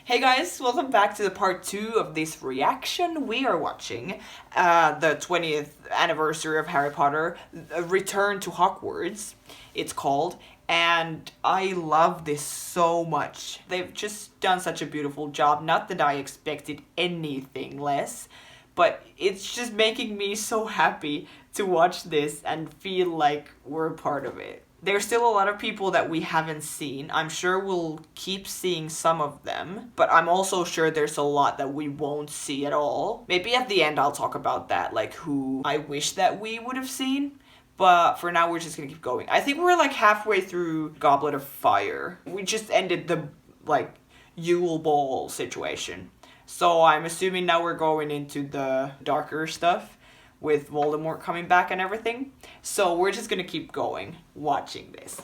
Hey guys, welcome back to the part 2 of this reaction. We are watching the 20th anniversary of Harry Potter, Return to Hogwarts, it's called. And I love this so much. They've just done such a beautiful job. Not that I expected anything less, but it's just making me so happy to watch this and feel like we're a part of it. There's still a lot of people that we haven't seen. I'm sure we'll keep seeing some of them, but I'm also sure there's a lot that we won't see at all. Maybe at the end I'll talk about that, like who I wish that we would have seen. But for now, we're just gonna keep going. I think we're like halfway through Goblet of Fire. We just ended the, like, Yule Ball situation. So I'm assuming now we're going into the darker stuff with Voldemort coming back and everything. So we're just gonna keep going, watching this.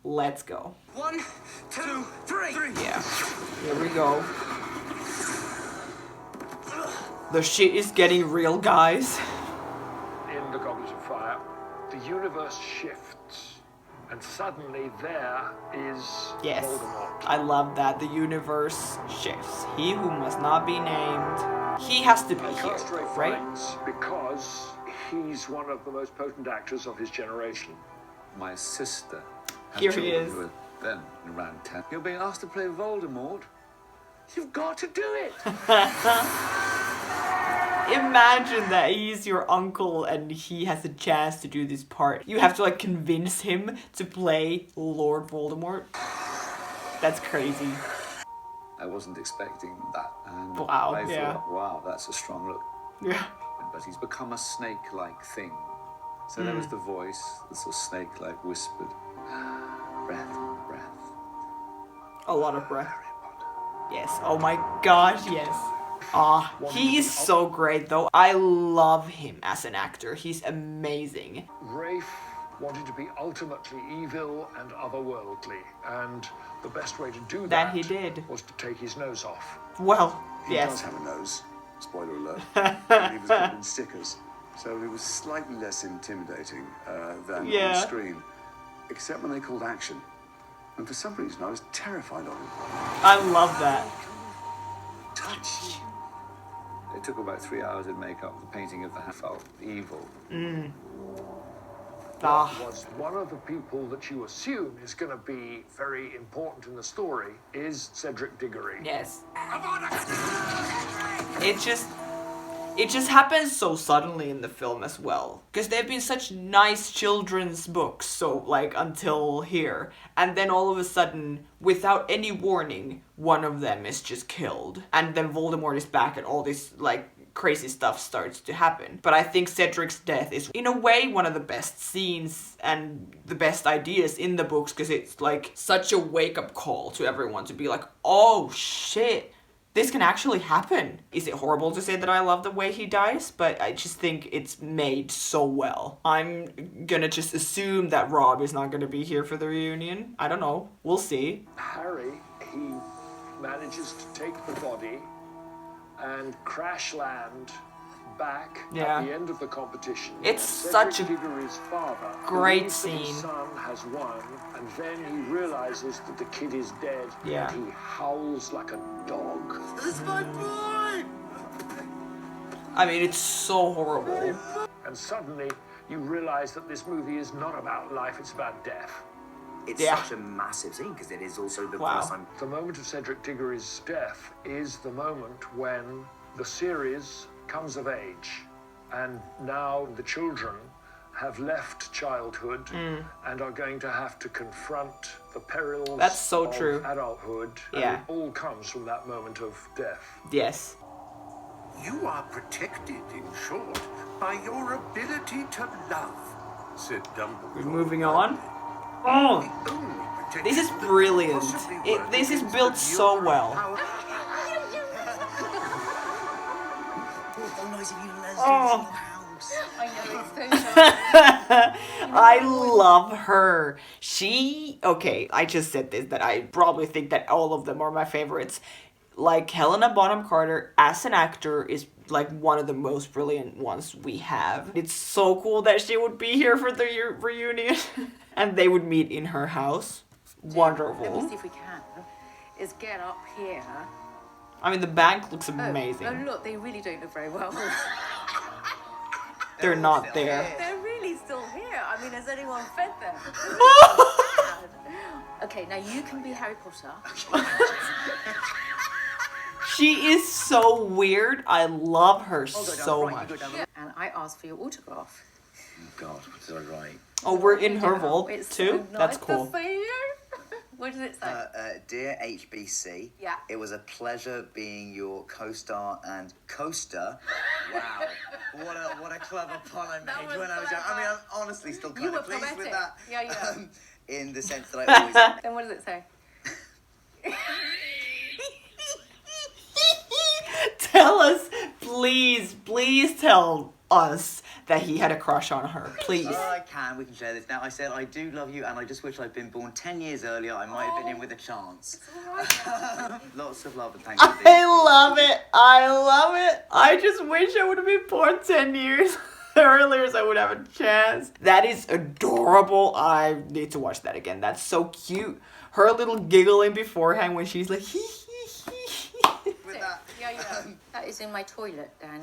Let's go. 1, 2, 3. Yeah, here we go. The shit is getting real, guys. In the Goblet of Fire, the universe shifts, and suddenly there is Voldemort. I love that. The universe shifts. He who must not be named. He has to be here, right? Because he's one of the most potent actors of his generation. My sister. Here he is. Who were then around 10. You're being asked to play Voldemort. You've got to do it. Imagine that he's your uncle and he has a chance to do this part. You have to like convince him to play Lord Voldemort. That's crazy. I wasn't expecting that. And Wow, I yeah. thought, wow, that's a strong look. Yeah. But he's become a snake-like thing. So there was the voice, the sort of snake-like whispered, breath, breath. A lot of breath. Harry Potter. Yes. Oh my gosh, yes. Ah, he is so great though. I love him as an actor. He's amazing. Rafe wanted to be ultimately evil and otherworldly, and the best way to do that He did. was to take his nose off. Well, He does yes. have a nose, spoiler alert, and he was covered in stickers, so he was slightly less intimidating than Yeah. on screen, except when they called action. And for some reason, I was terrified of him. I love that. Touch. It took about 3 hours in makeup. The painting of the hand felt evil. Ah, Was one of the people that you assume is going to be very important in the story is Cedric Diggory. yes. It just happens so suddenly in the film as well. Because they've been such nice children's books, so like until here. And then all of a sudden, without any warning, one of them is just killed. And then Voldemort is back and all this like crazy stuff starts to happen. But I think Cedric's death is in a way one of the best scenes and the best ideas in the books, because it's like such a wake-up call to everyone to be like, oh shit, this can actually happen. Is it horrible to say that I love the way he dies? But I just think it's made so well. I'm gonna just assume that Rob is not gonna be here for the reunion. I don't know. We'll see. Harry, he manages to take the body and crash land back Yeah. at the end of the competition. It's Cedric such a Diggory's father great believes that his scene. son has won, and then he realizes that the kid is dead. Yeah. And he howls like a dog. It's my boy! I mean, it's so horrible. And suddenly you realize that this movie is not about life, it's about death. It's Yeah. such a massive scene because it is also the Wow. first time. The moment of Cedric Diggory's death is the moment when the series comes of age, and now the children have left childhood and are going to have to confront the perils That's so of true. adulthood. And Yeah. it all comes from that moment of death. Yes. You are protected, in short, by your ability to love, said Dumbledore. We're moving on. Oh, The only protection this is that brilliant. possibly work This is against built the so Yule well. power. Oh. I love her. Okay, I just said this, that I probably think that all of them are my favorites. Like, Helena Bonham Carter as an actor is like one of the most brilliant ones we have. It's so cool that she would be here for the reunion and they would meet in her house. Let me Wonderful. see if we can. Is get up here I mean, the bank looks Oh, amazing. oh, look, they really don't look very well. They're not there. They're really still here. I mean, has anyone fed them? Okay, now you can be Harry Potter. She is so weird. I love her so much. And I asked for your autograph. Oh God, what did I write? Oh, we're in her vault It's too? so That's nice cool. to see you. What does it say? Dear HBC, Yeah. it was a pleasure being your co-star and coaster. Wow, what a clever pun I That made was when I was young. I mean, I'm honestly still You kind were of pleased with poetic. that. Yeah. In the sense that I always... Then what does it say? Tell us, please tell us that he had a crush on her, please. I can, we can share this now. I said, I do love you, and I just wish I'd been born 10 years earlier. I might have been in with a chance. Lots of love and thanks for I love it. I just wish I would have been born 10 years earlier so I would have a chance. That is adorable. I need to watch that again. That's so cute. Her little giggling beforehand when she's like, hee hee hee. with that. Yeah. That is in my toilet, Dan.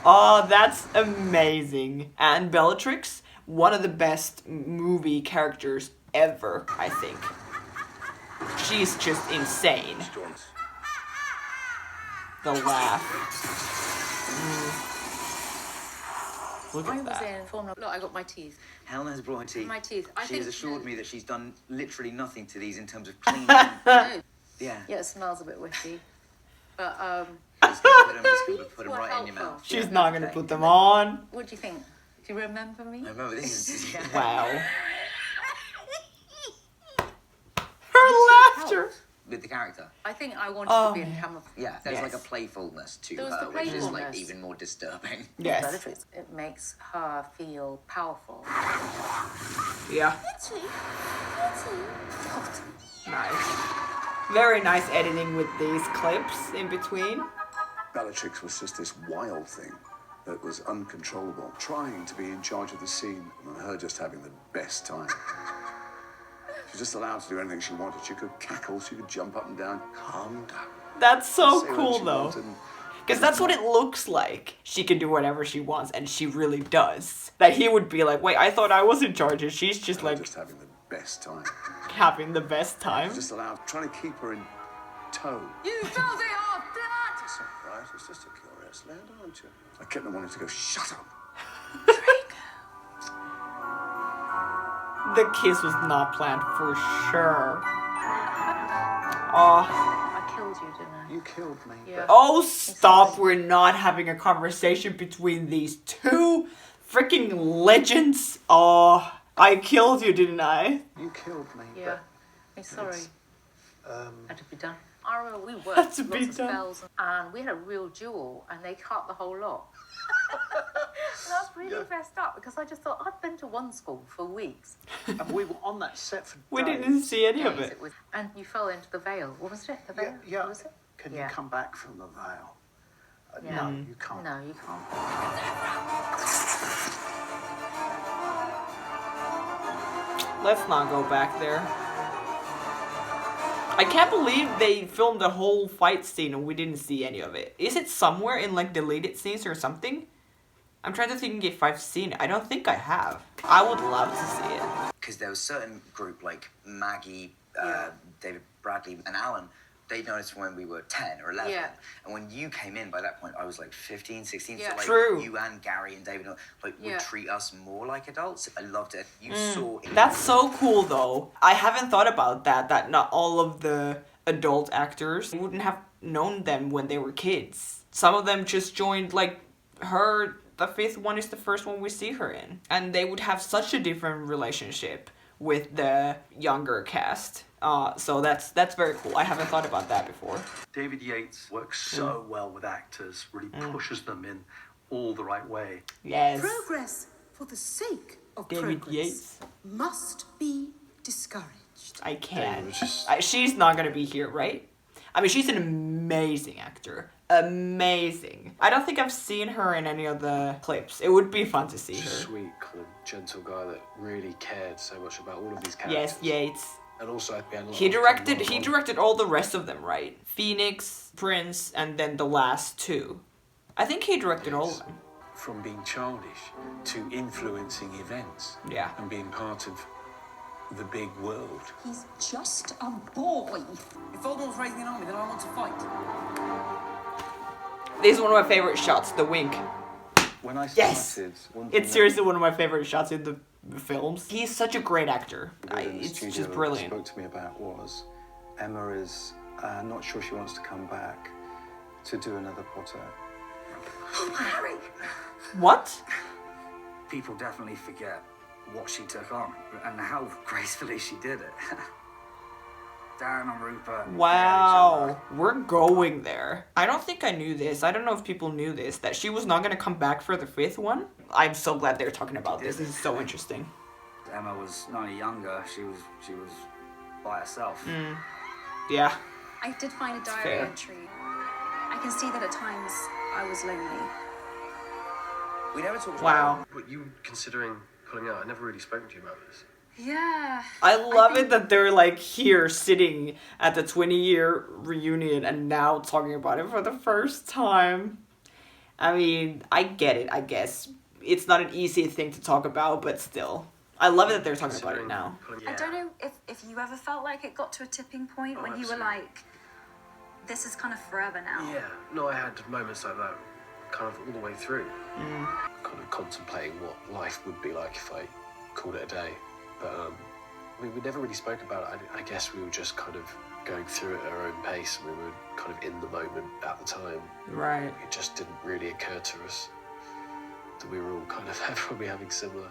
Oh, that's amazing. And Bellatrix, one of the best movie characters ever, I think. She's just insane. The laugh. Look I at was that. in Formula. Look, I got my teeth. Helena has brought my teeth. My teeth. She has assured me that she's done literally nothing to these in terms of cleaning. No. Yeah. Yeah, it smells a bit whiffy. But Just gonna put them Well, right in your helpful. mouth. She's not gonna put them on. what do you think? Do you remember me? I remember this is Wow. Her laughter. with the character. I think I wanted to be in yeah. camouflage. Yeah, there's like a Yes. playfulness to There was her, the which is like playfulness. even more disturbing. Yes. Bellatrix. It makes her feel powerful. Yeah. Nice. Very nice editing with these clips in between. Bellatrix was just this wild thing that was uncontrollable, trying to be in charge of the scene, and her just having the best time. She was just allowed to do anything she wanted. She could cackle, she could jump up and down. Calm down. That's so Say what cool she though. wanted, and Because that's what it looks like. She can do whatever she wants, and she really does. That he would be like, wait, I thought I was in charge, and she's just her like just having the best time. having the best time. Just allowed, trying to keep her in tow. You told me off, Dad! It's all right, it's just a curious lad, aren't you? I kept on wanting to go, shut up. The kiss was not planned for sure. Oh, I killed you, didn't I? You killed me. Yeah. oh, stop. We're not having a conversation between these two freaking legends. Oh, I killed you, didn't I? You killed me. Yeah. I'm sorry. But, Had to be done. I remember we worked Had to lots be of done. spells, and we had a real duel, and they cut the whole lot. And I was really messed up because I just thought I'd been to one school for weeks. And we were on that set for We days. didn't see any of Days it. was, and you fell into the veil. What was it? The veil? Yeah. What was it? Can Yeah. you come back from the veil? Yeah. No, you can't. No, you can't. Let's not go back there. I can't believe they filmed the whole fight scene and we didn't see any of it. Is it somewhere in like deleted scenes or something? I'm trying to think if I've seen it. I don't think I have. I would love to see it. Because there was a certain group like Maggie, Yeah. David Bradley, and Alan. They noticed when we were 10 or 11. Yeah. And when you came in, by that point, I was like 15, 16. Yeah. So like True. you and Gary and David like Yeah. would treat us more like adults. I loved it. You saw it. That's so cool though. I haven't thought about that not all of the adult actors wouldn't have known them when they were kids. Some of them just joined like her. The fifth one is the first one we see her in. And they would have such a different relationship with the younger cast. So that's very cool. I haven't thought about that before. David Yates works so well with actors, really pushes them in all the right way. Yes. Progress for the sake of David progress Yates. must be discouraged. I can't. it was just- She's not gonna be here, right? I mean, she's an amazing actor. Amazing. I don't think I've seen her in any of the clips. It would be fun to see her. Sweet, kind of gentle guy that really cared so much about all of these characters. Yes, Yates. And also, we had a lot He of- directed all the rest of them, right? Phoenix, Prince, and then the last two. I think he directed all of them. From being childish to influencing events. Yeah. And being part of the big world. He's just a boy. If Voldemort's raising an army, then I want to fight. This is one of my favorite shots, the wink. When I Yes! started, It's seriously one of my favorite shots in the films. He's such a great actor. It's just brilliant. Spoke to me about was Emma is not sure she wants to come back to do another Potter. Harry! What? People definitely forget what she took on and how gracefully she did it. Darren and Rupert. Wow, we're going there. I don't think I knew this. I don't know if people knew this, that she was not going to come back for the 5th one. I'm so glad they're talking about this. This is so interesting. Emma was not only younger, she was by herself. Yeah. I did find a diary fair. entry. I can see that at times I was lonely. We never talked Wow. about But you considering pulling out? I never really spoken to you about this. Yeah. I love it that they're like here sitting at the 20-year reunion and now talking about it for the first time. I mean, I get it, I guess. It's not an easy thing to talk about, but still. I love it that they're talking about it now. I don't know if you ever felt like it got to a tipping point when you were like, this is kind of forever now. Yeah, no, I had moments like that kind of all the way through. Kind of contemplating what life would be like if I called it a day. But, I mean, we never really spoke about it. I guess we were just kind of going through it at our own pace. We were kind of in the moment at the time. Right. It just didn't really occur to us that we were all kind of probably having similar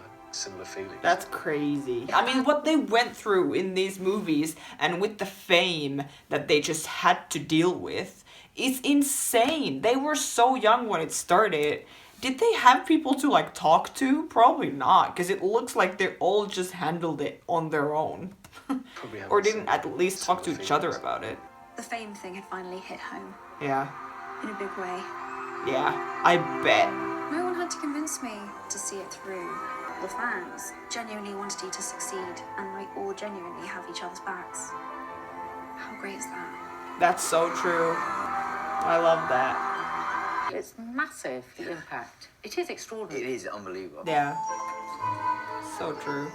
feelings. That's crazy. I mean, what they went through in these movies and with the fame that they just had to deal with is insane. They were so young when it started. Did they have people to like talk to? Probably not, because it looks like they all just handled it on their own. Or didn't at least talk to each other about it. The fame thing had finally hit home Yeah. in a big way. Yeah, I bet. No one had to convince me to see it through. The fans genuinely wanted you to succeed, and we all genuinely have each other's backs. How great is that? That's so true. I love that. It's massive, the impact. It is extraordinary. It is unbelievable. Yeah. So true.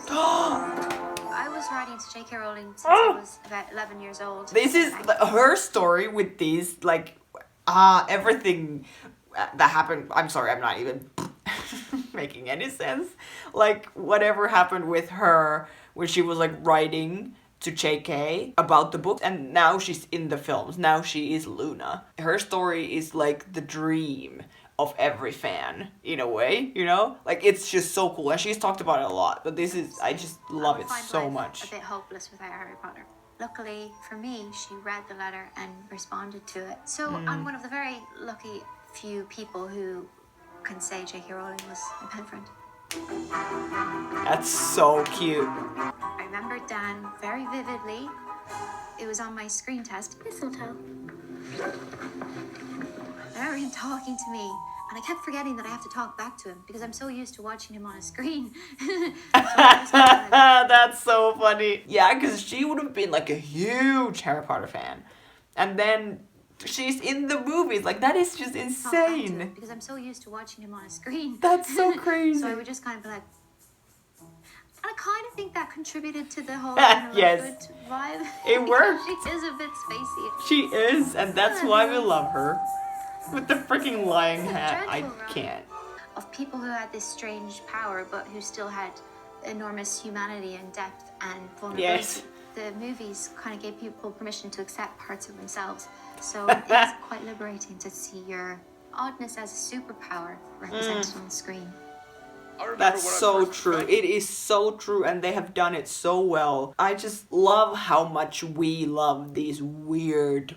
I was writing to J.K. Rowling since I was about 11 years old. This is her story with these, like, everything that happened. I'm sorry, I'm not even making any sense. Like, whatever happened with her when she was, like, writing to JK about the book, and now she's in the films. Now she is Luna. Her story is, like, the dream of every fan, in a way, you know? Like, it's just so cool, and she's talked about it a lot, but this is, I just love it so much. A bit hopeless without Harry Potter. Luckily for me, she read the letter and responded to it. So I'm one of the very lucky few people who can say J.K. Rowling was my pen friend. That's so cute. I remember Dan very vividly. It was on my screen test. Mistletoe. Marion talking to me. And I kept forgetting that I have to talk back to him because I'm so used to watching him on a screen. That's so funny. Yeah, because she would have been like a huge Harry Potter fan. And then she's in the movies. Like, that is just insane. Because I'm so used to watching him on a screen. That's so crazy. So I would just kind of be like... And I kind of think that contributed to the whole Yes. Lovegood vibe. It worked. She is a bit spacey. She is, and that's why we love her. With the freaking lying hat, I dreadful run can't. Of people who had this strange power, but who still had enormous humanity and depth and vulnerability. Yes. The movies kind of gave people permission to accept parts of themselves. So it's quite liberating to see your oddness as a superpower represented on the screen. That's so true. It is so true, and they have done it so well. I just love how much we love these weird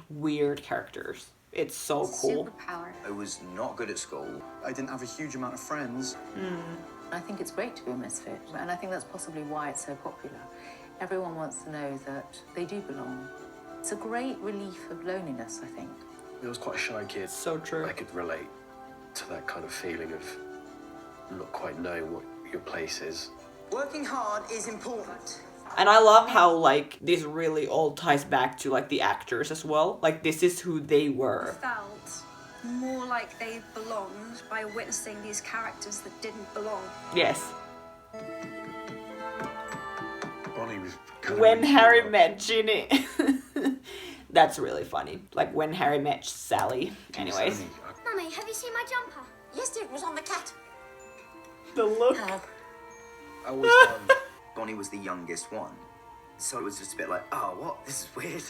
characters. It's so cool. Superpower. I was not good at school. I didn't have a huge amount of friends. I think it's great to be a misfit, and I think that's possibly why it's so popular. Everyone wants to know that they do belong. It's a great relief of loneliness, I think. I was quite a shy kid. So true. I could relate to that kind of feeling of not quite knowing what your place is. Working hard is important. And I love how, like, this really all ties back to, like, the actors as well. Like, this is who they were. Felt more like they belonged by witnessing these characters that didn't belong. Yes. Bonnie was When Harry met Ginny. That's really funny. Like, when Harry met Sally. Anyways. Mummy, have you seen my jumper? Yes, it was on the cat. The look. I always found Bonnie was the youngest one. So it was just a bit like, oh, what? This is weird.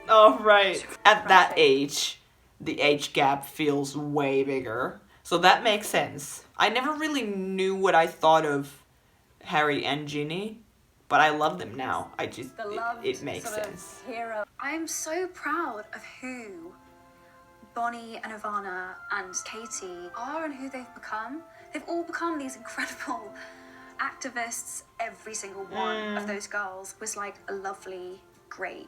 Oh, right. At that age, the age gap feels way bigger. So that makes sense. I never really knew what I thought of Harry and Ginny, but I love them now. I just, it makes sense. Hero. I'm so proud of who Bonnie and Ivana and Katie are and who they've become. They've all become these incredible activists. Every single one of those girls was like a lovely, great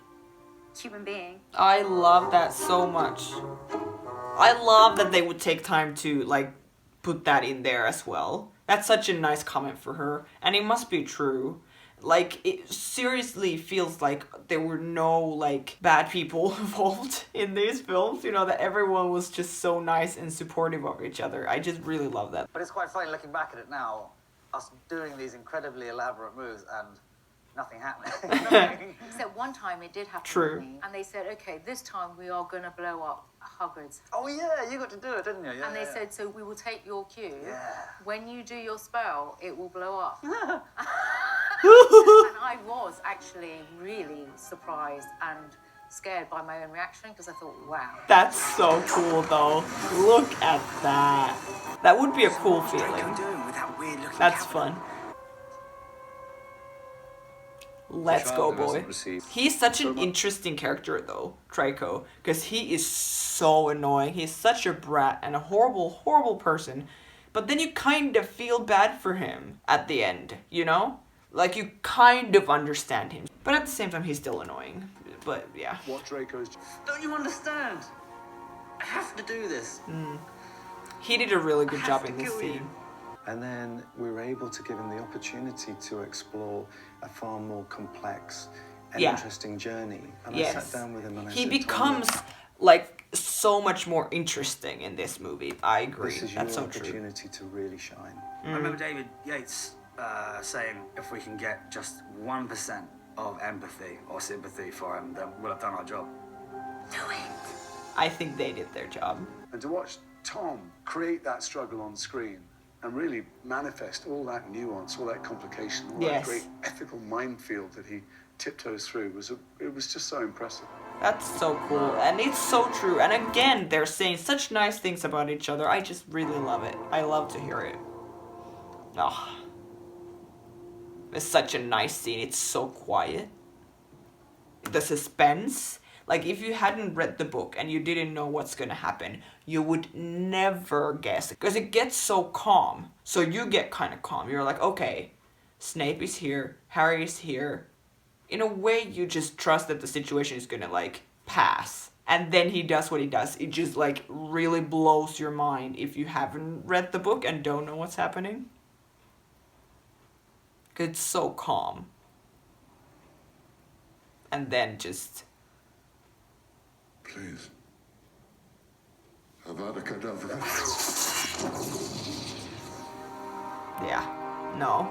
human being. I love that so much. I love that they would take time to, like, put that in there as well. That's such a nice comment for her. And it must be true. Like, it seriously feels like there were no, like, bad people involved in these films. You know, that everyone was just so nice and supportive of each other. I just really love that. But it's quite funny looking back at it now, us doing these incredibly elaborate moves and nothing happening. Except one time it did happen. True. To me, and they said, okay, this time we are going to blow up Hogwarts. Oh yeah, you got to do it, didn't you? Yeah, and they said, so we will take your cue. Yeah. When you do your spell, it will blow up. And I was actually really surprised and scared by my own reaction because I thought, wow. That's so cool, though. Look at that. That would be a cool feeling. That's fun. Let's go, boy. He's such an interesting character, though, Draco, because he is so annoying. He's such a brat and a horrible, horrible person. But then you kind of feel bad for him at the end, you know? Like, you kind of understand him. But at the same time, he's still annoying. But, yeah. What Draco's... Don't you understand? I have to do this. He did a really good job in this scene. And then we were able to give him the opportunity to explore a far more complex and interesting journey. And I sat down with him and I said, becomes, like, so much more interesting in this movie. I agree. This is That's your so true. opportunity to really shine. I remember David Yates saying, if we can get just 1% of empathy or sympathy for him, then we'll have done our job. Do it. I think they did their job. And to watch Tom create that struggle on screen and really manifest all that nuance, all that complication, all that great ethical minefield that he tiptoes through, it was just so impressive. That's so cool, and it's so true. And again, they're saying such nice things about each other. I just really love it. I love to hear it. Oh. It's such a nice scene. It's so quiet. The suspense. Like, if you hadn't read the book and you didn't know what's gonna happen, you would never guess. Because it gets so calm. So you get kind of calm. You're like, okay, Snape is here. Harry is here. In a way, you just trust that the situation is gonna, like, pass. And then he does what he does. It just, like, really blows your mind if you haven't read the book and don't know what's happening. It's so calm. And then just... Please. Avada Kedavra. Yeah. No.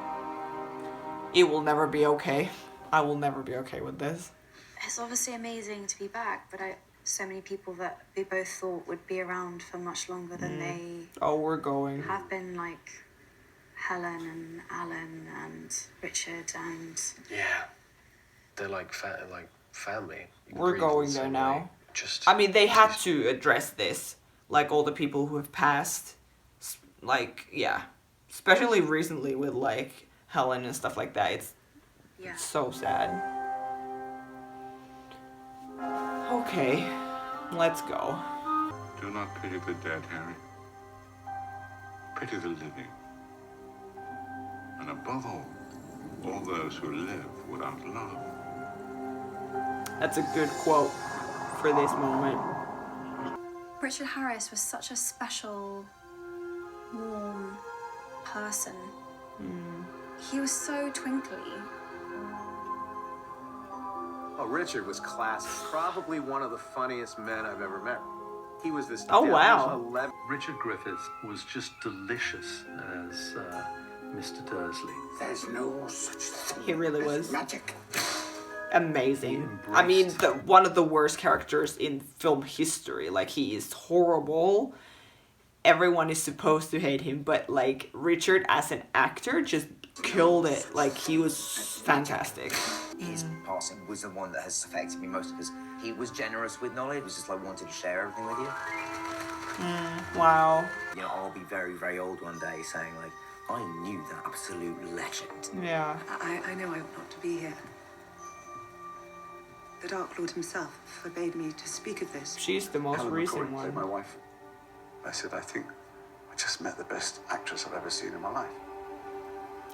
It will never be okay. I will never be okay with this. It's obviously amazing to be back, but so many people that we both thought would be around for much longer than they we're going. have been, like Helen and Alan and Richard and... Yeah. They're like family. We're going there now. I mean, they have to address this. Like, all the people who have passed. Like, yeah. Especially recently with, like, Helen and stuff like that. It's so sad. Okay. Let's go. Do not pity the dead, Harry. Pity the living. And above all those who live without love. That's a good quote for this moment. Richard Harris was such a special, warm person. He was so twinkly. Oh, Richard was classic. Probably one of the funniest men I've ever met. He was this. Oh, wow. Richard Griffith was just delicious as Mr. Dursley. There's no such thing. He really as was. magic. Amazing. I mean, one of the worst characters in film history. Like, he is horrible. Everyone is supposed to hate him, but like Richard as an actor just killed it. Like, he was fantastic. His passing was the one that has affected me most because he was generous with knowledge. He was just like wanted to share everything with you. Wow. You know, I'll be very, very old one day saying like, I knew that absolute legend. Yeah. I know I ought not to be here. The Dark Lord himself forbade me to speak of this. She's the most Helena recent Bonham one. Carter, my wife. I said, I think I just met the best actress I've ever seen in my life.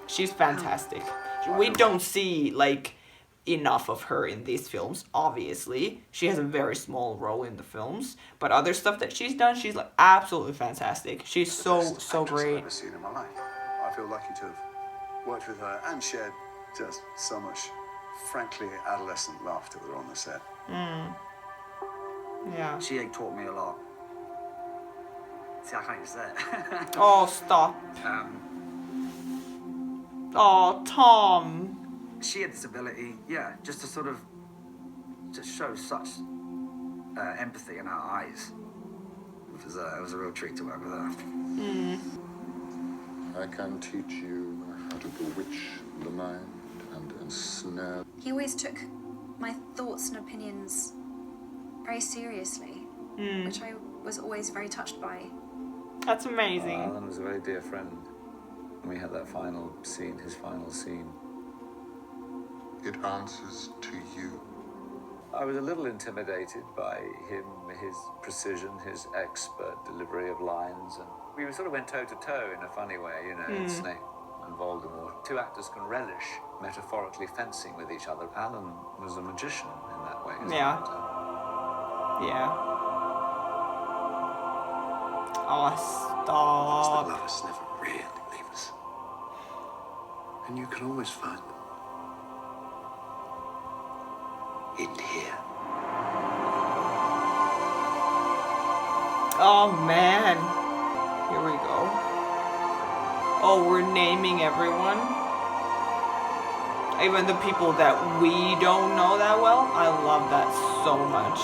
She's fantastic. We don't see like enough of her in these films, obviously. She has a very small role in the films, but other stuff that she's done, she's like absolutely fantastic. She's so great. I've ever seen in my life. I feel lucky to have worked with her and shared just so much, frankly, adolescent laughter with her on the set. Yeah. She taught me a lot. See, I can't even say it. Oh, stop. Oh, Tom. She had this ability, just to sort of just show such empathy in her eyes. It was a real treat to work with her. I can teach you how to bewitch the mind and ensnare. He always took my thoughts and opinions very seriously, which I was always very touched by. That's amazing. Alan was a very dear friend. We had that final scene, his final scene. It answers to you. I was a little intimidated by him, his precision, his expert delivery of lines, and we sort of went toe to toe in a funny way, you know, Snape and Voldemort. Two actors can relish metaphorically fencing with each other. Alan was a magician in that way. Yeah. Oh, stop. The lovers never really leave us. And you can always find them in here. Oh man. Here we go. Oh, we're naming everyone. Even the people that we don't know that well. I love that so much.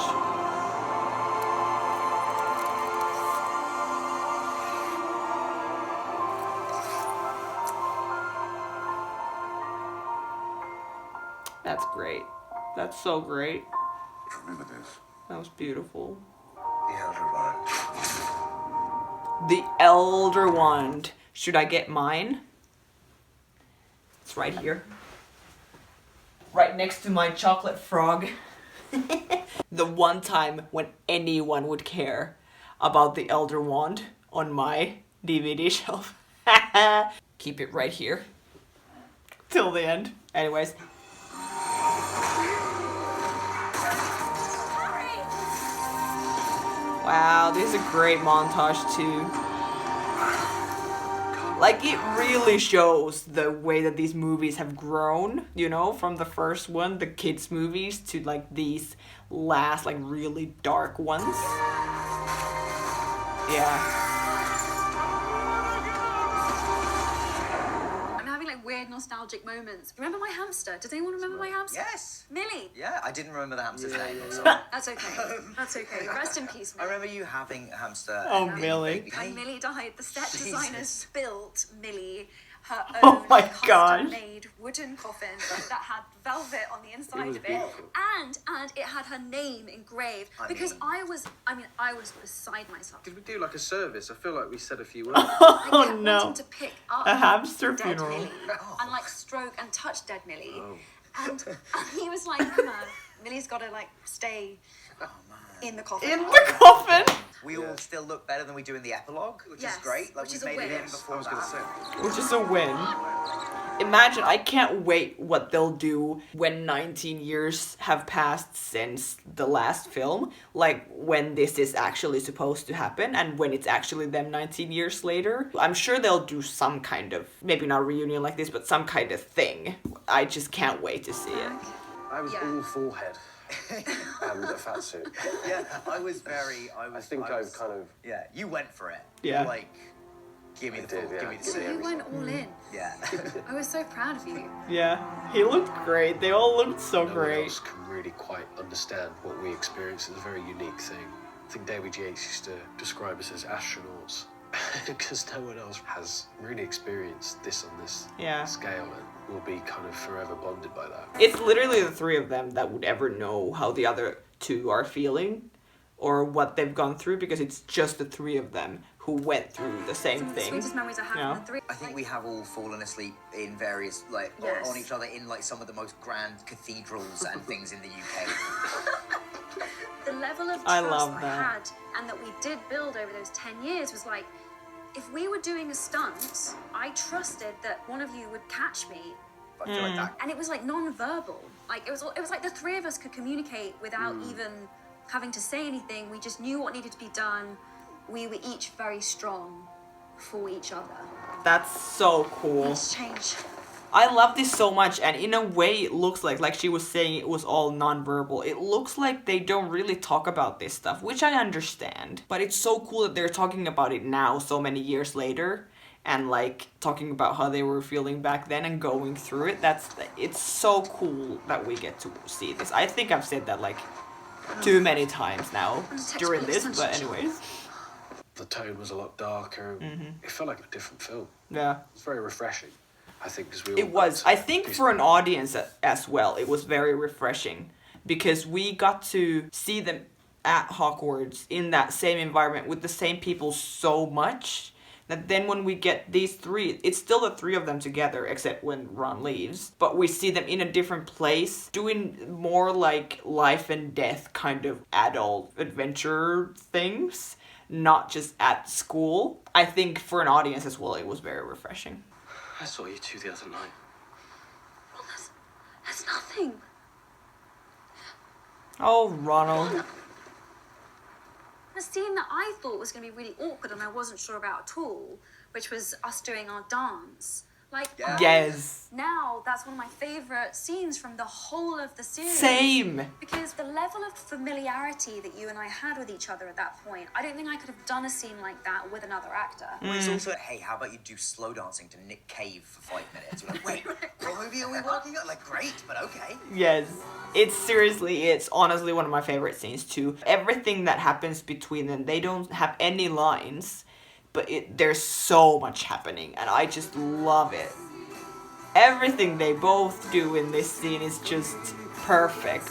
That's great. That's so great. Remember this. That was beautiful. The Elder Wand. The Elder Wand. Should I get mine? It's right here. Right next to my chocolate frog. The one time when anyone would care about the Elder Wand on my DVD shelf. Keep it right here. Till the end. Anyways. Wow, this is a great montage too. Like, it really shows the way that these movies have grown, you know, from the first one, the kids' movies, to like these last, like, really dark ones. Yeah. I'm having like weird nostalgic moments. Remember my hamster? Does anyone remember my hamster? Yes. Millie. Yeah, I didn't remember the hamster's name. I'm sorry. That's okay. That's okay. Rest in peace, I Millie. remember you having a hamster. Oh, and Millie. baby. When Millie died, the set Jesus. designers built Millie her own Oh my gosh. custom-made wooden coffin that had velvet on the inside was of it, beautiful. and it had her name engraved. Because I was beside myself. Did we do like a service? I feel like we said a few words. I Oh kept no. wanting to pick up A hamster dead funeral. Millie and like stroke and touch dead Millie, Oh. and he was like, "Come on, Millie's got to like stay in the coffin." In the coffin? We all still look better than we do in the epilogue, which Yes, is great. Like which we've is a made it win. in before that. Which is a win. Imagine, I can't wait what they'll do when 19 years have passed since the last film. Like, when this is actually supposed to happen and when it's actually them 19 years later. I'm sure they'll do some kind of, maybe not a reunion like this, but some kind of thing. I just can't wait to see it. I was all forehead and a fat suit. Yeah, I think I've kind of... Yeah, you went for it. Yeah. Like, give me the full, give me the So series. you went all in. Yeah. I was so proud of you. Yeah, he looked great. They all looked so No one great. else can really quite understand what we experience. It's a very unique thing. I think David Yates used to describe us as astronauts because no one else has really experienced this on this scale and will be kind of forever bonded by that. It's literally the three of them that would ever know how the other two are feeling or what they've gone through, because it's just the three of them who went through the same The thing. sweetest memories I have Yeah. from the three. I think we have all fallen asleep in various, like, Yes. on each other in, like, some of the most grand cathedrals and things in the UK. The level of I trust love I that. had and that we did build over those 10 years was like, if we were doing a stunt, I trusted that one of you would catch me. I feel like that. And it was like non-verbal. Like it was like the three of us could communicate without even having to say anything. We just knew what needed to be done. We were each very strong for each other. That's so cool. Let's change. I love this so much, and in a way it looks like she was saying, it was all non-verbal. It looks like they don't really talk about this stuff, which I understand. But it's so cool that they're talking about it now, so many years later, and like talking about how they were feeling back then and going through it. It's so cool that we get to see this. I think I've said that like too many times now during this, but anyways. The tone was a lot darker. It felt like a different film. Yeah. It's very refreshing. I think because we all It was. I think for an audience as well, it was very refreshing because we got to see them at Hogwarts in that same environment with the same people so much that then when we get these three, it's still the three of them together except when Ron leaves, but we see them in a different place doing more like life and death kind of adult adventure things, not just at school. I think for an audience as well, it was very refreshing. I saw you two the other night. Well, that's nothing. Oh, Ronald. A scene that I thought was going to be really awkward and I wasn't sure about at all, which was us doing our dance. Like, Yes. now that's one of my favourite scenes from the whole of the series. Same. Because the level of familiarity that you and I had with each other at that point, I don't think I could have done a scene like that with another actor. Well, it's also, hey, how about you do slow dancing to Nick Cave for 5 minutes? We're like, wait, what movie are we working on? Like, great, but okay. Yes. It's honestly one of my favorite scenes too. Everything that happens between them, they don't have any lines, but there's so much happening and I just love it. Everything they both do in this scene is just perfect.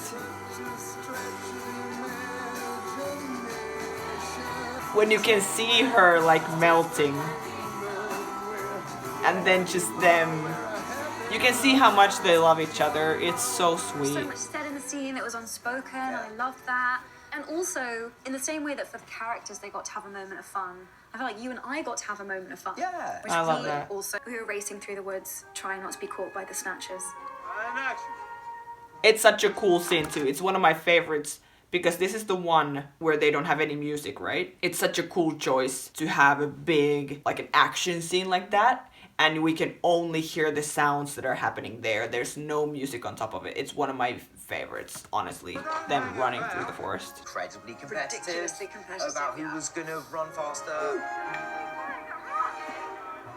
When you can see her like melting and then just them, you can see how much they love each other. It's so sweet. So much said in the scene that was unspoken, and I loved that. And also, in the same way that for the characters, they got to have a moment of fun, I feel like you and I got to have a moment of fun. Yeah. Which I love we that. also, we were racing through the woods, trying not to be caught by the snatchers. It's such a cool scene too. It's one of my favorites because this is the one where they don't have any music, right? It's such a cool choice to have a big, like an action scene like that. And we can only hear the sounds that are happening there. There's no music on top of it. It's one of my favorites, honestly. Them running through the forest. Incredibly competitive. Ridiculously competitive, About who was going to run faster.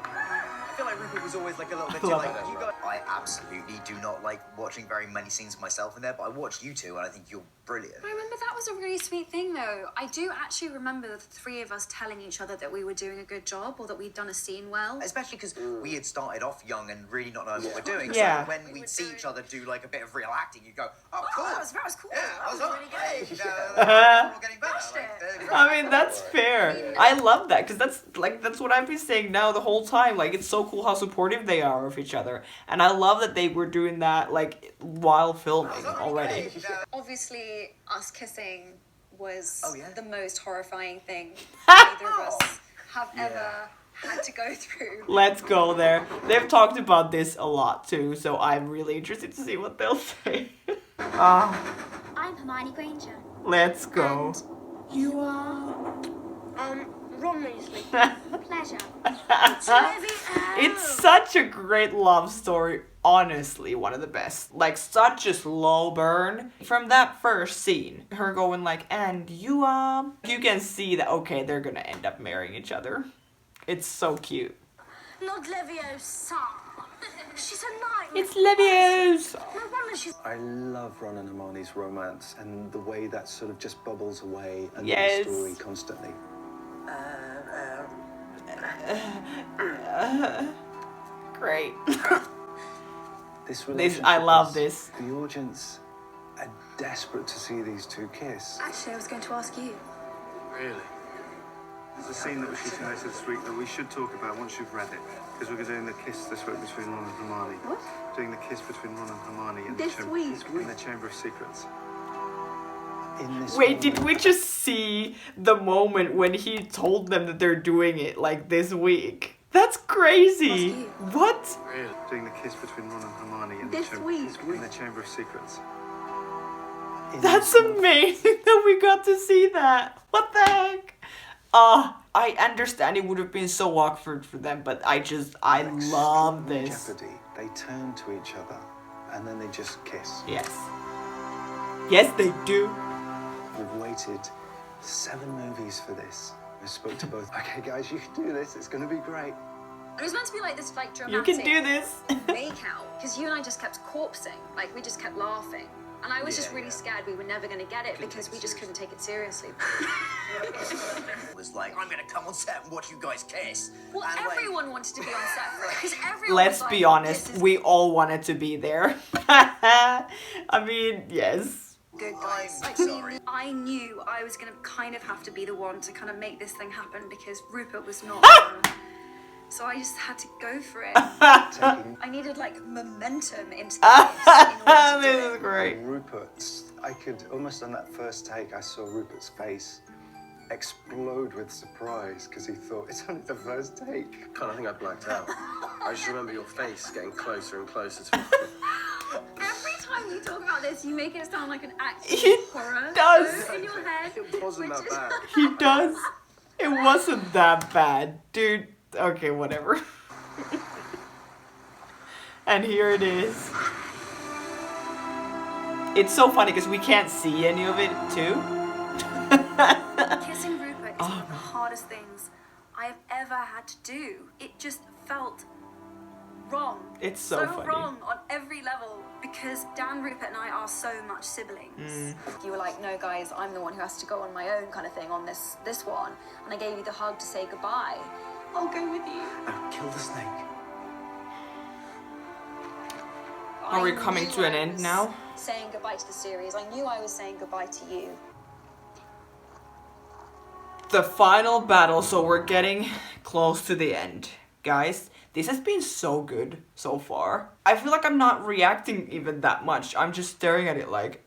I feel like Rupert was always like a little bit too love like, it. you guys. I absolutely do not like watching very many scenes of myself in there, but I watched you two and I think you're brilliant. I remember that was a really sweet thing, though. I do actually remember the three of us telling each other that we were doing a good job or that we'd done a scene well. Especially because we had started off young and really not knowing what we're doing. Yeah. So when we'd see each other do like a bit of real acting, you'd go, oh, cool. That was cool. Yeah, that was really great. good. We're all getting better. Like, I mean, that's fair. I love that because that's what I've been saying now the whole time. Like, it's so cool how supportive they are of each other. And I love that they were doing that, like, while filming already. Obviously, us kissing was the most horrifying thing Oh. either of us have ever had to go through. Let's go there. They've talked about this a lot too, so I'm really interested to see what they'll say. I'm Hermione Granger. Let's go. You are? Ron Weasley. Pleasure. It's such a great love story. honestly one of the best. Like, such a slow burn from that first scene. Her going like, and you can see that, okay, they're gonna end up marrying each other. It's so cute. Not Leviosa. She's a nightmare. It's Leviosa. No wonder she's... I love Ron and Hermione's romance and the way that sort of just bubbles away under Yes. the story constantly. Great. This I love this. The audience are desperate to see these two kiss. Actually, I was going to ask you. Really? There's a scene that we're shooting later this week that we should talk about once you've read it. Because we're doing the kiss this week between Ron and Hermione. What? Doing the kiss between Ron and Hermione in This week? In the Chamber of Secrets. Wait, did we just see the moment when he told them that they're doing it like this week? That's crazy. What? Really? Doing the kiss between Ron and Hermione in This week? In the Chamber of Secrets. That's amazing that we got to see that. What the heck? I understand it would have been so awkward for them, but I love this. Jeopardy. They turn to each other and then they just kiss. Yes. Yes, they do. We've waited 7 movies for this. I spoke to both. Okay, guys, you can do this. It's going to be great. It was meant to be like this, like, You dramatic can do this. make out, because you and I just kept corpsing. Like, we just kept laughing. And I was just really scared we were never going to get it because we just couldn't take it seriously. It was like, I'm gonna come on set and watch you guys kiss. Well, And, like, everyone wanted to be on set for it, because everyone Let's was be like, honest, this is we all wanted to be there. I mean, yes. good, guys. Like, I knew I was going to kind of have to be the one to kind of make this thing happen because Rupert was not. So I just had to go for it. I needed like momentum into this. This is great. Rupert, I could almost on that first take, I saw Rupert's face explode with surprise because he thought it's only the first take. I think I blacked out. I just remember your face getting closer and closer to me. Every time you talk about this, you make it sound like an actual He horror does. in your head. It wasn't that bad. He does. It wasn't that bad, dude. Okay, whatever. And here it is. It's so funny because we can't see any of it too. Kissing Rupert is one of the hardest things I have ever had to do. It just felt wrong. It's so funny. wrong on every level because Dan, Rupert and I are so much siblings. You were like, no guys, I'm the one who has to go on my own kind of thing on this one. And I gave you the hug to say goodbye. I'll go with you. Now kill the snake. Are we coming to an end now? Saying goodbye to the series. I knew I was saying goodbye to you. The final battle, so we're getting close to the end. Guys, this has been so good so far. I feel like I'm not reacting even that much. I'm just staring at it like...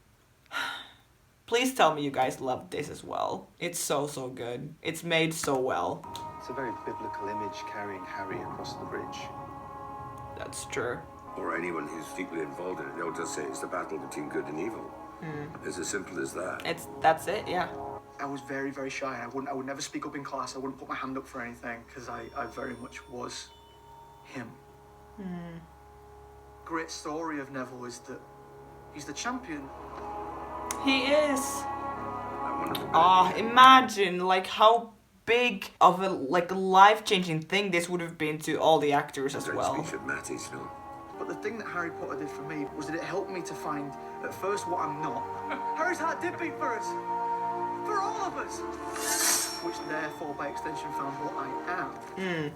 Please tell me you guys loved this as well. It's so good. It's made so well. It's a very biblical image carrying Harry across the bridge. That's true. Or anyone who's deeply involved in it, they'll just say it's the battle between good and evil. It's as simple as that. That's it, yeah. I was very, very shy. I would never speak up in class. I wouldn't put my hand up for anything because I very much was him. Great story of Neville is that he's the champion. He is. Imagine like how big of a life-changing thing this would have been to all the actors as well. But the thing that Harry Potter did for me was that it helped me to find at first what I'm not. Harry's heart did beat for us. For all of us. Which therefore, by extension, found what I am.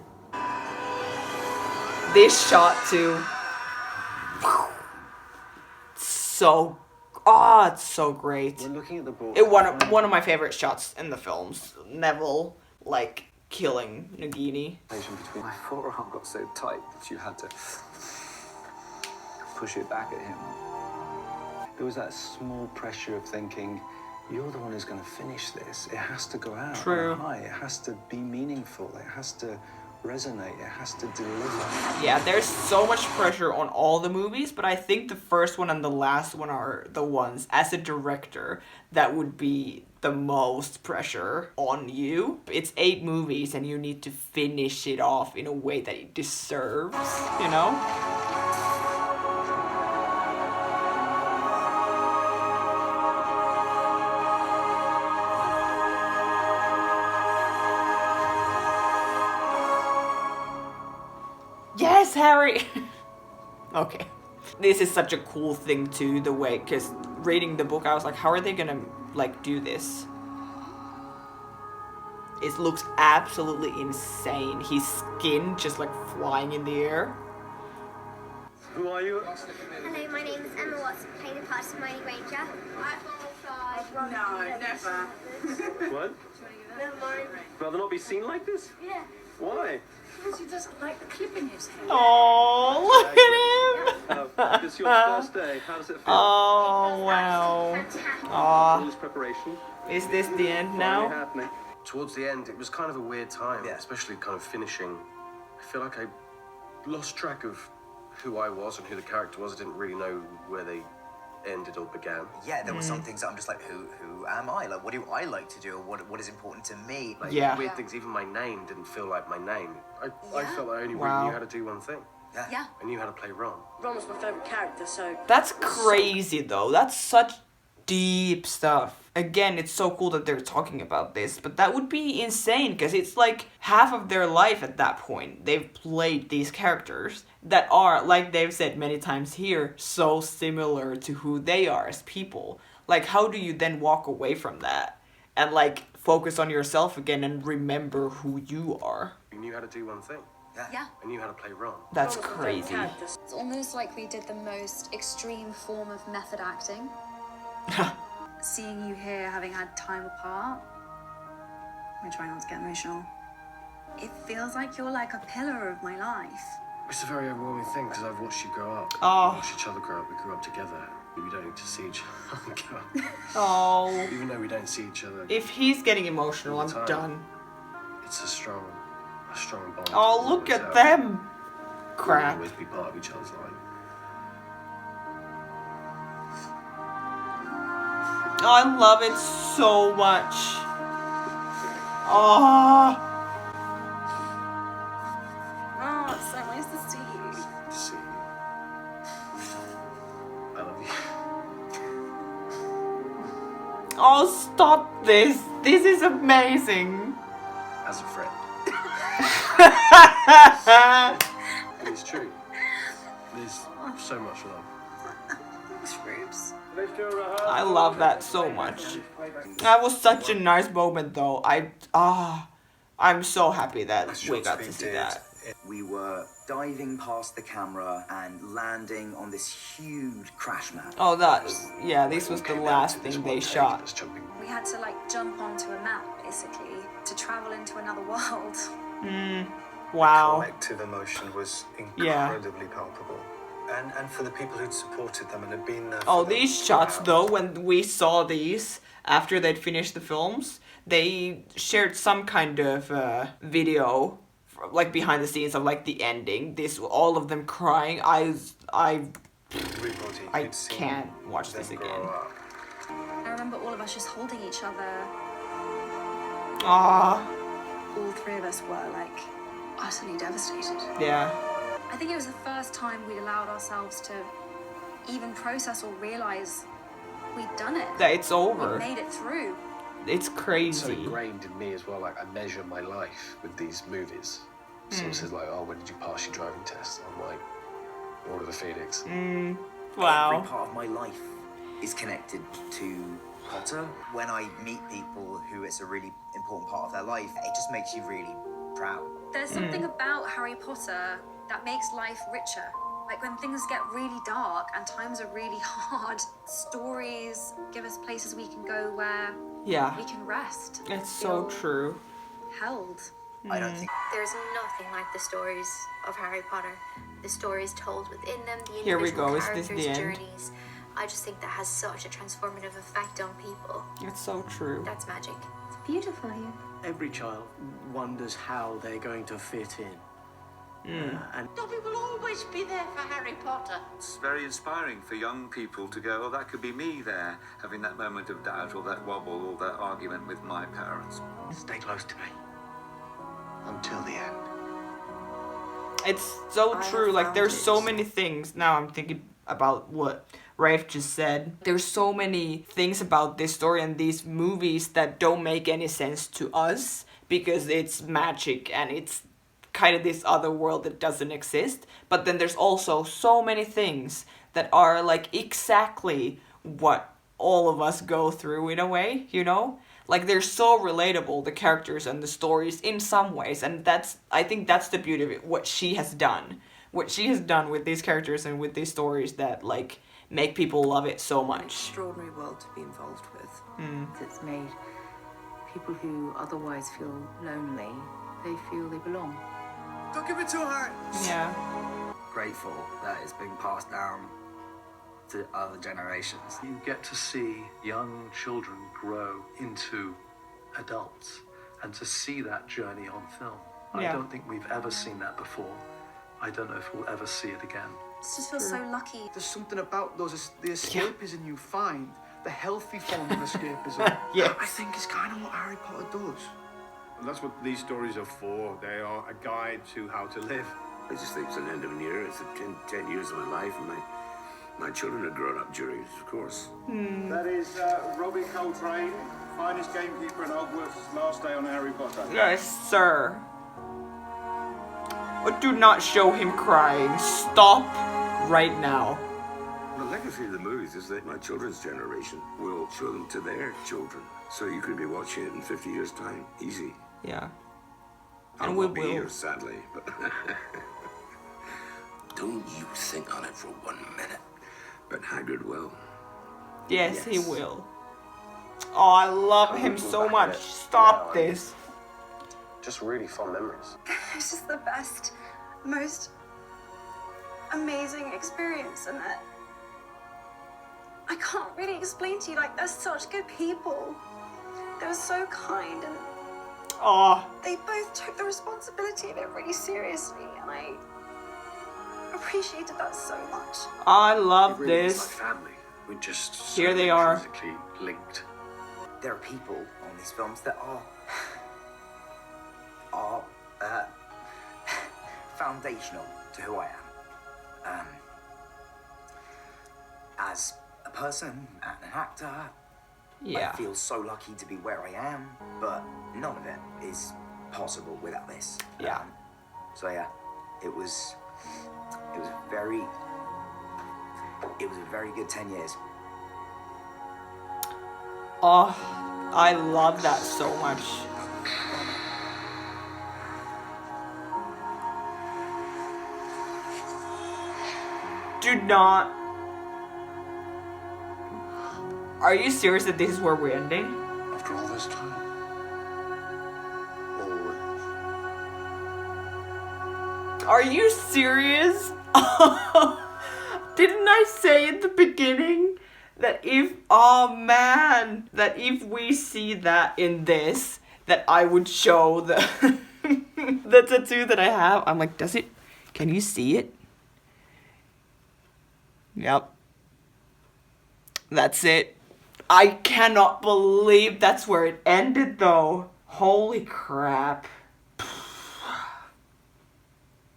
This shot too. It's so great. We're looking at the book. One of my favorite shots in the films. Neville, like, killing Nagini. My forearm got so tight that you had to push it back at him. There was that small pressure of thinking, you're the one who's going to finish this. It has to go out. True. High. It has to be meaningful. It has to resonate. It has to deliver. Yeah, there's so much pressure on all the movies, but I think the first one and the last one are the ones, as a director, that would be the most pressure on you. It's 8 movies and you need to finish it off in a way that it deserves, you know? Yes, Harry! Okay. This is such a cool thing too, the way, because reading the book I was like, how are they gonna like do this? It looks absolutely insane. His skin just like flying in the air. Who are you? Hello, my name is Emma Watson. Play the part of Hermione Granger. No, never. What? Never mind. Rather not be seen like this? Yeah. Why? Because he doesn't like the clip in his hair. Oh, look at him! It's your first day. How does it feel? Oh, wow. All this preparation. Is this the end Finally now? happening. Towards the end, it was kind of a weird time, especially kind of finishing. I feel like I lost track of who I was and who the character was. I didn't really know where they ended or began. Yeah, there were some things that I'm just like, who am I? Like, what do I like to do? Or what is important to me? Like, Yeah. weird things, even my name didn't feel like my name. I felt I only Wow. really knew how to do one thing. Yeah. I knew how to play Ron. Ron was my favourite character, so... That's crazy though. That's such deep stuff. Again, it's so cool that they're talking about this, but that would be insane because it's like half of their life at that point. They've played these characters that are, like they've said many times here, so similar to who they are as people. Like, how do you then walk away from that and like focus on yourself again and remember who you are? You knew how to do one thing. Yeah. I knew how to play Ron. That's crazy. It's almost like we did the most extreme form of method acting. Seeing you here, having had time apart, I try not to get emotional. It feels like you're like a pillar of my life. It's a very overwhelming thing because I've watched you grow up. Oh. Watched each other grow up. We grew up together. We don't need to see each other grow up. Oh. Even though we don't see each other. If he's getting emotional, all I'm the time, done. It's a strong bond. Oh, look at them. Crap. We'll always be part of each other's life. Oh, I love it so much. Oh. Oh, it's so nice to see you. See you. I love you. Oh, stop this. This is amazing. As a friend. It's true. There's so much love. Thanks, Rubes. I love that so much. That was such a nice moment though. I'm so happy that we got to see that. We were diving past the camera and landing on this huge crash map. Oh, this was the last thing they shot. We had to like jump onto a map basically to travel into another world. Wow. Collective emotion was incredibly palpable. And for the people who'd supported them and had been there. Oh, these shots though, when we saw these after they'd finished the films, they shared some kind of video, like behind the scenes of like the ending. All of them crying. I can't watch this again. I remember all of us just holding each other. Ah. All three of us were like utterly devastated. Yeah. I think it was the first time we'd allowed ourselves to even process or realize we'd done it. That it's over. We made it through. It's crazy. So ingrained in me as well. Like, I measure my life with these movies. Someone says like, "Oh, when did you pass your driving test?" I'm like, "Order the Phoenix." Wow. Every part of my life is connected to Potter. When I meet people who it's a really important part of their life, it just makes you really proud. There's something about Harry Potter that makes life richer. Like when things get really dark and times are really hard, stories give us places we can go where we can rest. It's so true. Held. I don't think There's nothing like the stories of Harry Potter. The stories told within them, the Here we individual go. Is this characters' the end? journeys. I just think that has such a transformative effect on people. It's so true. That's magic. It's beautiful here. Every child wonders how they're going to fit in. And Dobby will always be there for Harry Potter. It's very inspiring for young people to go, oh, that could be me there, having that moment of doubt or that wobble or that argument with my parents. Stay close to me. Until the end. It's so true. Like, there's so many things. Now I'm thinking about what Rafe just said. There's so many things about this story and these movies that don't make any sense to us because it's magic and it's kind of this other world that doesn't exist. But then there's also so many things that are like exactly what all of us go through in a way, you know? Like they're so relatable, the characters and the stories in some ways, and I think that's the beauty of it, what she has done with these characters and with these stories that like make people love it so much. Extraordinary world to be involved with. It's made people who otherwise feel lonely, they feel they belong. Don't give it to her! Yeah. Grateful that it's being passed down to other generations. You get to see young children grow into adults and to see that journey on film. I Yeah. don't think we've ever seen that before. I don't know if we'll ever see it again. I just feel so lucky. There's something about those, the escapism you find, the healthy form of escapism. Yes. I think is kind of what Harry Potter does. And that's what these stories are for. They are a guide to how to live. I just think it's an end of an era. It's 10 years of my life, and my children have grown up during it, of course. That is Robbie Coltrane, finest gamekeeper in Hogwarts' last day on Harry Potter. Yes, sir. But do not show him crying. Stop right now. The legacy of the movies is that my children's generation will show them to their children. So you could be watching it in 50 years' time. Easy. Yeah. I And we won't be will. here, sadly. But don't you think on it for 1 minute. But Hagrid will. Yes, he will. Oh, I love him so much. Stop this. Just really fond memories. It's just the best, most amazing experience, and that I can't really explain to you. Like, they're such good people. They were so kind, and they both took the responsibility of it really seriously, and I appreciated that so much. I love It really is this. like family. We're just so Here they are. intrinsically linked. There are people on these films that are foundational to who I am. As a person and an actor, Yeah. I feel so lucky to be where I am, but none of it is possible without this. Yeah. So yeah, it was a very good 10 years. Oh, I love that so much. Do not. Are you serious that this is where we're ending? After all this time? Are you serious? Didn't I say at the beginning that if we see that in this, that I would show the the tattoo that I have? I'm like, can you see it? Yep. That's it. I cannot believe that's where it ended though. Holy crap.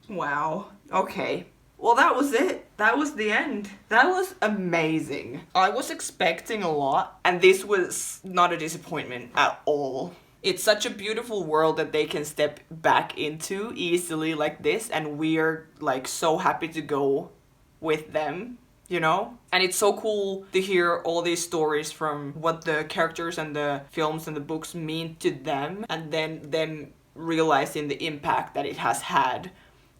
Wow. Okay. Well, that was it. That was the end. That was amazing. I was expecting a lot, and this was not a disappointment at all. It's such a beautiful world that they can step back into easily like this, and we're like so happy to go with them, you know? And it's so cool to hear all these stories from what the characters and the films and the books mean to them, and then them realizing the impact that it has had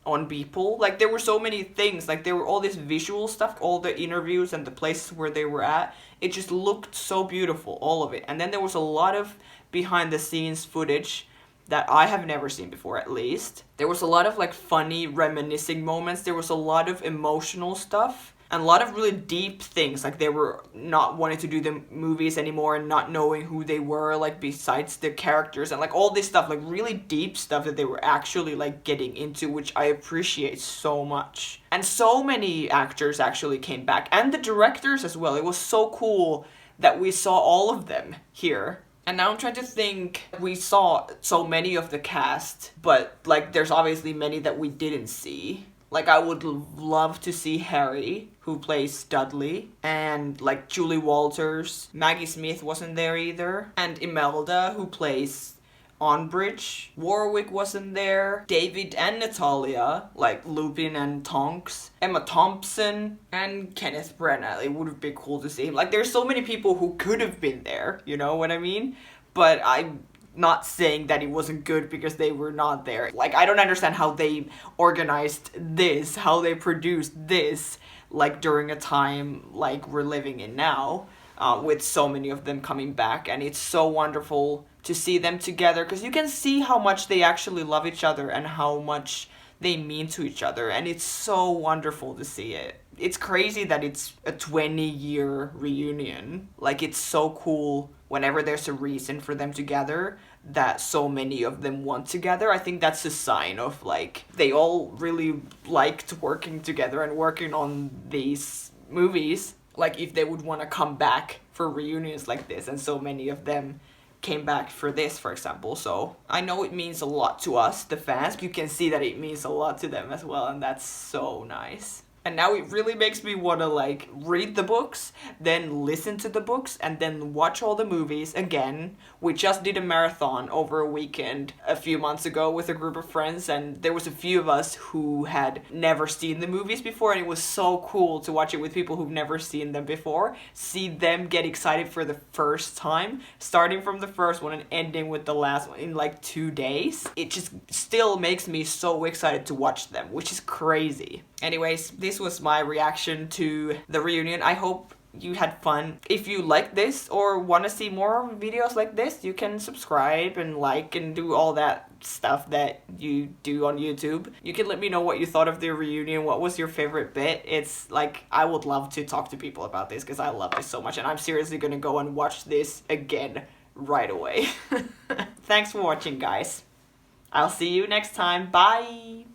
on people. Like, there were so many things, like there were all this visual stuff, all the interviews and the places where they were at. It just looked so beautiful, all of it. And then there was a lot of behind the scenes footage that I have never seen before, at least. There was a lot of like funny reminiscing moments. There was a lot of emotional stuff and a lot of really deep things, like they were not wanting to do the movies anymore and not knowing who they were, like besides the characters, and like all this stuff, like really deep stuff that they were actually like getting into, which I appreciate so much. And so many actors actually came back, and the directors as well. It was so cool that we saw all of them here. And now I'm trying to think, we saw so many of the cast, but like there's obviously many that we didn't see. Like, I would love to see Harry, who plays Dudley, and like Julie Walters. Maggie Smith wasn't there either. And Imelda, who plays Umbridge. Warwick wasn't there. David and Natalia, like Lupin and Tonks. Emma Thompson and Kenneth Branagh. It would be cool to see him. Like, there's so many people who could have been there, you know what I mean? But I'm not saying that it wasn't good because they were not there. Like, I don't understand how they organized this, how they produced this, like, during a time like we're living in now, with so many of them coming back. And it's so wonderful to see them together because you can see how much they actually love each other and how much they mean to each other. And it's so wonderful to see it. It's crazy that it's a 20-year reunion. Like, it's so cool whenever there's a reason for them together that so many of them want together. I think that's a sign of, like, they all really liked working together and working on these movies. Like, if they would want to come back for reunions like this, and so many of them came back for this, for example. So I know it means a lot to us, the fans. You can see that it means a lot to them as well, and that's so nice. And now it really makes me want to, like, read the books, then listen to the books, and then watch all the movies again. We just did a marathon over a weekend a few months ago with a group of friends, and there was a few of us who had never seen the movies before, and it was so cool to watch it with people who've never seen them before. See them get excited for the first time, starting from the first one and ending with the last one in like 2 days. It just still makes me so excited to watch them, which is crazy. Anyways, this was my reaction to the reunion. I hope you had fun. If you like this or want to see more videos like this, you can subscribe and like and do all that stuff that you do on YouTube. You can let me know what you thought of the reunion. What was your favorite bit? It's like, I would love to talk to people about this because I love this so much, and I'm seriously gonna go and watch this again right away. Thanks for watching, guys. I'll see you next time. Bye!